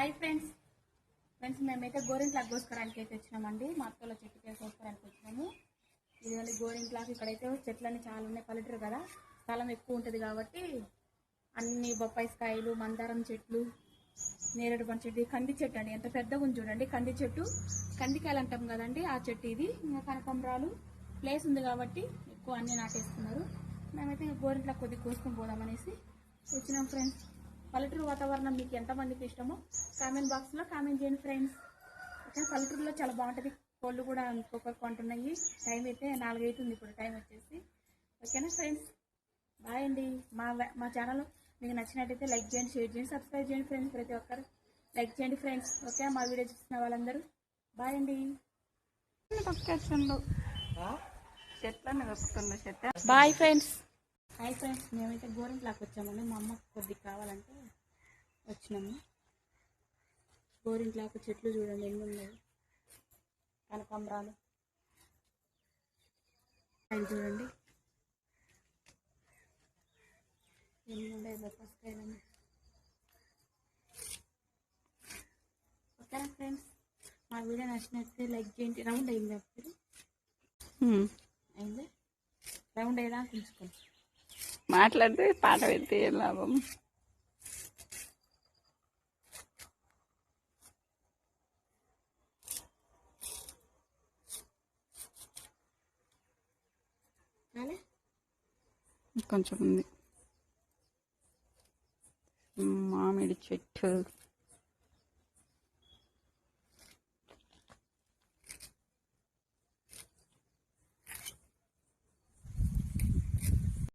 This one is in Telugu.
హాయ్ ఫ్రెండ్స్ మేమైతే గోరింట్లాకు కోసుకోవడానికి అయితే వచ్చినామండి. మా అత్తల చెట్టుకి కోసుకోవడానికి వచ్చినాము. ఇది గోరింట్లాకు. ఇక్కడైతే చెట్లన్నీ చాలా ఉన్నాయి, పల్లెటూరు కదా, స్థలం ఎక్కువ ఉంటుంది కాబట్టి అన్ని బొప్పాయికాయలు, మందారం చెట్లు, నేరేడు పండు చెట్టు, కంది చెట్టు అండి, ఎంత పెద్దగా ఉంది చూడండి. కంది చెట్టు, కందికాయలు అంటాం కదండి, ఆ చెట్టు ఇది. ఇంకా కనకాంబరాలు, ప్లేస్ ఉంది కాబట్టి ఎక్కువ అన్నీ నాటేస్తున్నారు. మేమైతే గోరింట్లాకు కొద్దిగా కోసుకొని పోదామనేసి వచ్చినాం ఫ్రెండ్స్. పల్లెటూరు వాతావరణం మీకు ఎంతమందికి ఇష్టమో కామెంట్ బాక్స్లో కామెంట్ చేయండి ఫ్రెండ్స్. ఓకే, పల్లెటూరులో చాలా బాగుంటుంది. కోళ్ళు కూడా ఇంకొకరు కొంటున్నాయి. టైం అయితే 4 అవుతుంది ఇప్పుడు, టైం వచ్చేసి. ఓకేనా ఫ్రెండ్స్, బాయ్ అండి. మా ఛానల్ మీకు నచ్చినట్టయితే లైక్ చేయండి, షేర్ చేయండి, సబ్స్క్రైబ్ చేయండి ఫ్రెండ్స్. ప్రతి ఒక్కరు లైక్ చేయండి ఫ్రెండ్స్. ఓకే, మా వీడియో చూస్తున్న వాళ్ళందరూ బాయ్ అండి. Bye friends. హాయ్ ఫ్రెండ్స్, మేమైతే గోరింట్లాకు వచ్చామండి. మా అమ్మకి కొద్దిగా కావాలంటే వచ్చినాము. గోరింట్లాకు చెట్లు చూడండి ఎన్ని ఉన్నాయి, కనకాంబరాలు అవి చూడండి ఎన్ని ఉన్నాయి, బొప్పాయికాయలు. ఓకేనా ఫ్రెండ్స్, మా వీడియో నచ్చినట్లయితే లైక్ చేయండి. రౌండ్ అయింది అప్పుడు అయింది, రౌండ్ అయ్యేదా ఉంచుకోండి. మాట్లాడితే పాట పెడితే ఏం లాభం? కొంచెం ఉంది. మామిడి చెట్టు.